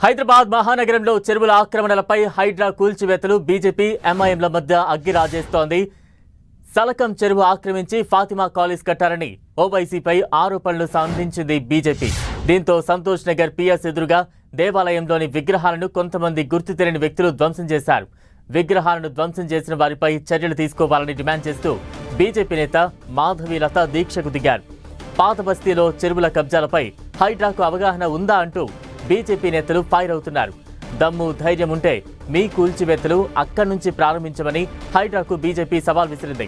హైదరాబాద్ మహానగరంలో చెరువుల ఆక్రమణలపై హైడ్రా కూల్చివేతలు బీజేపీ ఎంఐఎంల మధ్య అగ్గి రాజేస్తోంది. సలకం చెరువు ఆక్రమించి ఫాతిమా కాలేజ్ కట్టారని ఓవైసీపై ఆరోపణలు సంధించింది బీజేపీ. దీంతో సంతోష్ నగర్ పిఎస్ ఎదురుగా దేవాలయంలోని విగ్రహాలను కొంతమంది గుర్తు తెలియని వ్యక్తులు ధ్వంసం చేశారు. విగ్రహాలను ధ్వంసం చేసిన వారిపై చర్యలు తీసుకోవాలని డిమాండ్ చేస్తూ బీజేపీ నేత మాధవీలత దీక్షకు దిగారు. పాత బస్తీలో చెరువుల కబ్జాలపై హైడ్రాకు అవగాహన ఉందా అంటూ బీజేపీ నేతలు ఫైర్ అవుతున్నారు. దమ్ము ధైర్యం ఉంటే మీ కూల్చివేతలు అక్కడి నుంచి ప్రారంభించమని హైడ్రాకు బీజేపీ సవాల్ విసిరింది.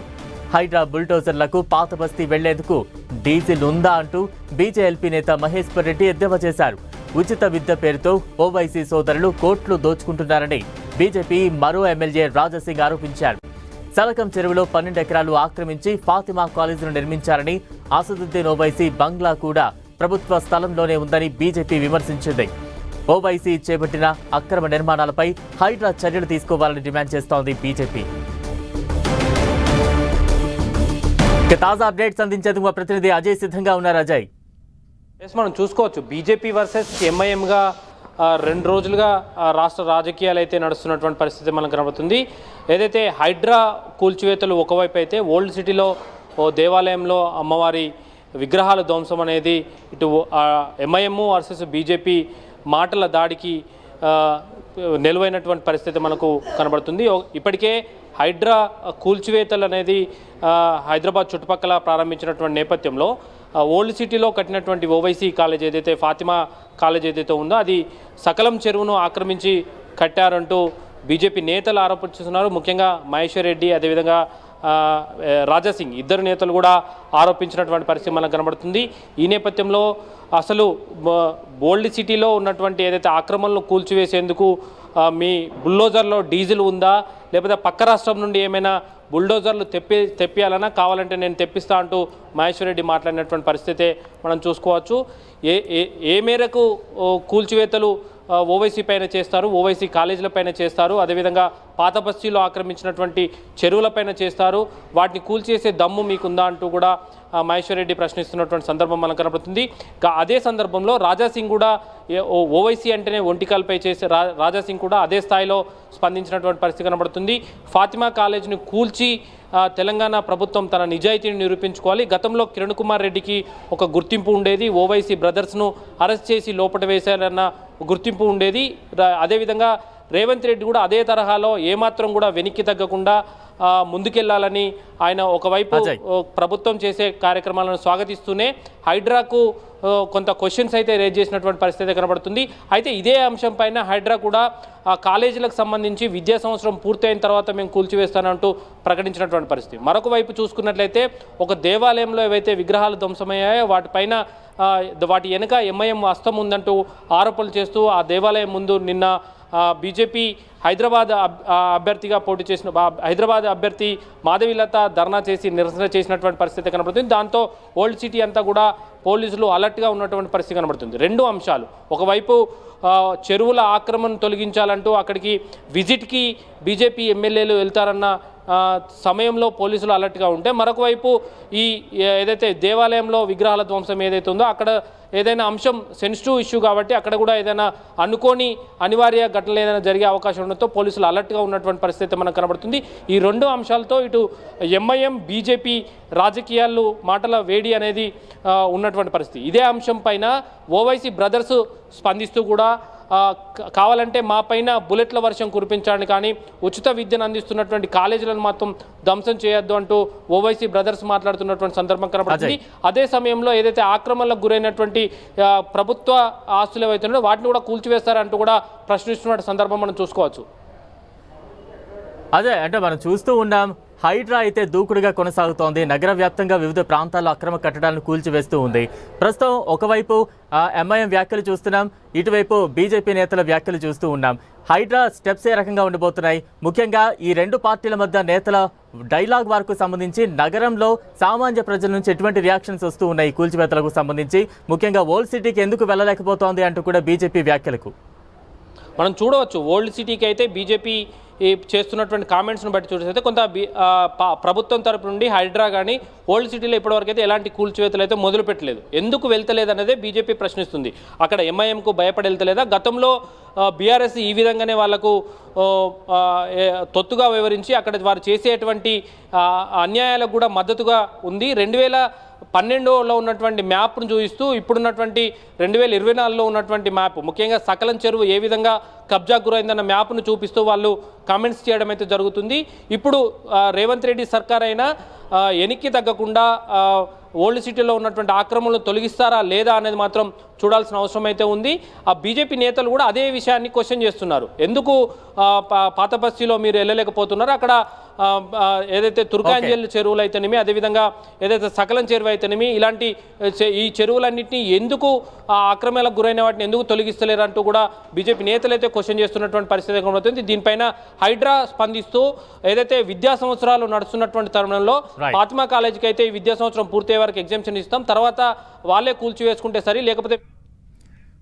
హైడ్రా బుల్డోజర్లకు పాత బస్తీ వెళ్లేందుకు డీజిల్ ఉందా అంటూ బీజేఎల్పీ నేత మహేశ్వర్ రెడ్డి ఎద్దేవా చేశారు. ఉచిత విద్య పేరుతో ఓవైసీ సోదరులు కోట్లు దోచుకుంటున్నారని బీజేపీ మరో ఎమ్మెల్యే రాజాసింగ్ ఆరోపించారు. సలకం చెరువులో 12 ఎకరాలు ఆక్రమించి ఫాతిమా కాలేజీను నిర్మించారని, అసదుద్దీన్ ఓవైసీ బంగ్లా కూడా ప్రభుత్వ స్థలంలోనే ఉందని బీజేపీ విమర్శించింది. ఓవైసీ చేపట్టిన అక్రమ నిర్మాణాలపై హైడ్రా చర్యలు తీసుకోవాలని డిమాండ్ చేస్తోంది బీజేపీ. తాజా అప్డేట్స్ అందించేందుకు మా ప్రతినిధి అజయ్ సిద్ధంగా ఉన్నారు. అజయ్, మనం చూసుకోవచ్చు బీజేపీ వర్సెస్ ఎంఐఎంగా 2 రోజులుగా రాష్ట్ర రాజకీయాలు అయితే నడుస్తున్నటువంటి పరిస్థితి మనకు కనబడుతుంది. ఏదైతే హైడ్రా కూల్చివేతలు ఒకవైపు అయితే ఓల్డ్ సిటీలో ఓ దేవాలయంలో అమ్మవారి విగ్రహాల ధ్వంసం అనేది ఇటు ఎంఐఎం వర్సెస్ బీజేపీ మాటల దాడికి నిలువైనటువంటి పరిస్థితి మనకు కనబడుతుంది. ఇప్పటికే హైడ్రా కూల్చివేతలు అనేది హైదరాబాద్ చుట్టుపక్కల ప్రారంభించినటువంటి నేపథ్యంలో ఓల్డ్ సిటీలో కట్టినటువంటి ఓవైసీ కాలేజ్ ఏదైతే ఫాతిమా కాలేజ్ ఏదైతే ఉందో అది సకలం చెరువును ఆక్రమించి కట్టారంటూ బీజేపీ నేతలు ఆరోపిస్తున్నారు. ముఖ్యంగా మహేశ్వర్ రెడ్డి అదేవిధంగా రాజాసింగ్ ఇద్దరు నేతలు కూడా ఆరోపించినటువంటి పరిస్థితి మనకు కనబడుతుంది. ఈ నేపథ్యంలో అసలు ఓల్డ్ సిటీలో ఉన్నటువంటి ఏదైతే ఆక్రమణలు కూల్చివేసేందుకు మీ బుల్డోజర్లో డీజిల్ ఉందా, లేకపోతే పక్క రాష్ట్రం నుండి ఏమైనా బుల్డోజర్లు తెప్పియాలన్నా కావాలంటే నేను తెప్పిస్తా అంటూ మహేశ్వర్ రెడ్డి మాట్లాడినటువంటి పరిస్థితే మనం చూసుకోవచ్చు. ఏ మేరకు కూల్చివేతలు ఓవైసీ పైన చేస్తారు, ఓవైసీ కాలేజీల పైన చేస్తారు, అదేవిధంగా పాత బస్తీలో ఆక్రమించినటువంటి చెరువులపైన చేస్తారు, వాటిని కూల్చేసే దమ్ము మీకుందా అంటూ కూడా మహేశ్వర్ రెడ్డి ప్రశ్నిస్తున్నటువంటి సందర్భం మనకు కనబడుతుంది. అదే సందర్భంలో రాజాసింగ్ కూడా ఓవైసీ అంటేనే ఒంటికాలపై చేసే రాజాసింగ్ కూడా అదే స్థాయిలో స్పందించినటువంటి పరిస్థితి కనబడుతుంది. ఫాతిమా కాలేజీని కూల్చి తెలంగాణ ప్రభుత్వం తన నిజాయితీని నిరూపించుకోవాలి. గతంలో కిరణ్ కుమార్ రెడ్డికి ఒక గుర్తింపు ఉండేది, ఓవైసీ బ్రదర్స్ను అరెస్ట్ చేసి లోపల వేశారన్న గుర్తింపు ఉండేది. అదేవిధంగా రేవంత్ రెడ్డి కూడా అదే తరహాలో ఏమాత్రం కూడా వెనక్కి తగ్గకుండా ముందుకెళ్లాలని ఆయన ఒకవైపు ప్రభుత్వం చేసే కార్యక్రమాలను స్వాగతిస్తూనే హైడ్రాకు కొంత క్వశ్చన్స్ అయితే రేజ్ చేసినటువంటి పరిస్థితి కనబడుతుంది. అయితే ఇదే అంశం పైన హైడ్రా కూడా కాలేజీలకు సంబంధించి విద్యా సంవత్సరం పూర్తయిన తర్వాత మేము కూల్చివేస్తానంటూ ప్రకటించినటువంటి పరిస్థితి. మరొక వైపు చూసుకున్నట్లయితే ఒక దేవాలయంలో ఏవైతే విగ్రహాలు ధ్వంసమయ్యాయో వాటిపైన వాటి వెనుక ఎంఐఎం హస్తం ఉందంటూ ఆరోపణలు చేస్తూ ఆ దేవాలయం ముందు నిన్న బీజేపీ హైదరాబాద్ అభ్యర్థిగా పోటీ చేసిన హైదరాబాద్ అభ్యర్థి మాధవీలత ధర్నా చేసి నిరసన చేసినటువంటి పరిస్థితి కనబడుతుంది. దాంతో ఓల్డ్ సిటీ అంతా కూడా పోలీసులు అలర్ట్గా ఉన్నటువంటి పరిస్థితి కనబడుతుంది. 2 అంశాలు, ఒకవైపు చెరువుల ఆక్రమణ తొలగించాలంటూ అక్కడికి విజిట్కి బీజేపీ ఎమ్మెల్యేలు వెళ్తారన్న సమయంలో పోలీసులు అలర్ట్గా ఉంటే, మరొక వైపు ఈ ఏదైతే దేవాలయంలో విగ్రహాల ధ్వంసం ఏదైతే ఉందో అక్కడ ఏదైనా అంశం సెన్సిటివ్ ఇష్యూ కాబట్టి అక్కడ కూడా ఏదైనా అనుకోని అనివార్య ఘటనలు ఏదైనా జరిగే అవకాశం ఉండడంతో పోలీసులు అలర్ట్గా ఉన్నటువంటి పరిస్థితి మనకు కనబడుతుంది. ఈ 2 అంశాలతో ఇటు ఎంఐఎం బీజేపీ రాజకీయాలు మాటల వేడి అనేది ఉన్నటువంటి పరిస్థితి. ఇదే అంశం పైన ఓవైసీ బ్రదర్స్ స్పందిస్తూ కూడా కావాలంటే మా పైన బుల్లెట్ల వర్షం కురిపించాలని, కానీ ఉచిత విద్యను అందిస్తున్నటువంటి కాలేజీలను మాత్రం ధ్వంసం చేయొద్దు అంటూ ఓవైసీ బ్రదర్స్ మాట్లాడుతున్నటువంటి సందర్భం కనబడుతుంది. అదే సమయంలో ఏదైతే ఆక్రమణలకు గురైనటువంటి ప్రభుత్వ ఆస్తులు ఏవైతే ఉన్నాయో వాటిని కూడా కూల్చివేస్తారంటూ కూడా ప్రశ్నిస్తున్న సందర్భం మనం చూసుకోవచ్చు. అదే అంటే మనం చూస్తూ ఉన్నాం, హైడ్రా అయితే దూకుడుగా కొనసాగుతోంది. నగర వ్యాప్తంగా వివిధ ప్రాంతాల్లో అక్రమ కట్టడాలను కూల్చివేస్తూ ఉంది. ప్రస్తుతం ఒకవైపు ఎంఐఎం వ్యాఖ్యలు చూస్తున్నాం, ఇటువైపు బీజేపీ నేతల వ్యాఖ్యలు చూస్తూ ఉన్నాం. హైడ్రా స్టెప్స్ ఏ రకంగా ఉండబోతున్నాయి? ముఖ్యంగా ఈ 2 పార్టీల మధ్య నేతల డైలాగ్ వార్కు సంబంధించి నగరంలో సామాన్య ప్రజల నుంచి ఎటువంటి రియాక్షన్స్ వస్తూ ఉన్నాయి కూల్చివేతలకు సంబంధించి? ముఖ్యంగా ఓల్డ్ సిటీకి ఎందుకు వెళ్ళలేకపోతోంది అంటూ కూడా బీజేపీ వ్యాఖ్యలకు మనం చూడవచ్చు ఓల్డ్ సిటీకి అయితే బీజేపీ చేస్తున్నటువంటి కామెంట్స్ను బట్టి చూస్తే కొంత ప్రభుత్వం తరపు నుండి హైడ్రా కానీ ఓల్డ్ సిటీలో ఇప్పటివరకు అయితే ఎలాంటి కూల్చివేతలు అయితే మొదలు పెట్టలేదు. ఎందుకు వెళ్తలేదు అనేదే బీజేపీ ప్రశ్నిస్తుంది. అక్కడ ఎంఐఎంకు భయపడి వెళ్తలేదా? గతంలో బీఆర్ఎస్ ఈ విధంగానే వాళ్లకు తొత్తుగా వివరించి అక్కడ వారు చేసేటువంటి అన్యాయాలకు కూడా మద్దతుగా ఉంది. 2012లో ఉన్నటువంటి మ్యాప్ను చూపిస్తూ ఇప్పుడున్నటువంటి 2024లో ఉన్నటువంటి మ్యాప్, ముఖ్యంగా సకలం చెరువు ఏ విధంగా కబ్జా గురైందన్న మ్యాప్ను చూపిస్తూ వాళ్ళు కామెంట్స్ చేయడం అయితే జరుగుతుంది. ఇప్పుడు రేవంత్ రెడ్డి సర్కార్ అయినా ఎనికి తగ్గకుండా ఓల్డ్ సిటీలో ఉన్నటువంటి ఆక్రమణలు తొలగిస్తారా లేదా అనేది మాత్రం చూడాల్సిన అవసరం అయితే ఉంది. ఆ బీజేపీ నేతలు కూడా అదే విషయాన్ని క్వశ్చన్ చేస్తున్నారు. ఎందుకు పాత బస్తీలో మీరు వెళ్ళలేకపోతున్నారు? అక్కడ ఏదైతే తుర్కాంజల్ చెరువులు అయితేనేమి, అదేవిధంగా ఏదైతే సకలం చెరువు అయితేనేమి, ఇలాంటి ఈ చెరువులన్నింటినీ ఎందుకు ఆక్రమణలకు గురైన వాటిని ఎందుకు తొలగిస్తలేరు అంటూ కూడా బీజేపీ నేతలు అయితే క్వశ్చన్ చేస్తున్నటువంటి పరిస్థితి కనబడుతుంది. దీనిపైన హైడ్రా స్పందిస్తూ ఏదైతే విద్యా సంవత్సరాలు నడుస్తున్నటువంటి తరుణంలో ఫాతిమా కాలేజీకి అయితే ఈ విద్యా సంవత్సరం పూర్తయ్యే వరకు ఎగ్జామ్షన్ ఇస్తాం, తర్వాత వాళ్ళే కూల్చివేసుకుంటే సరి, లేకపోతే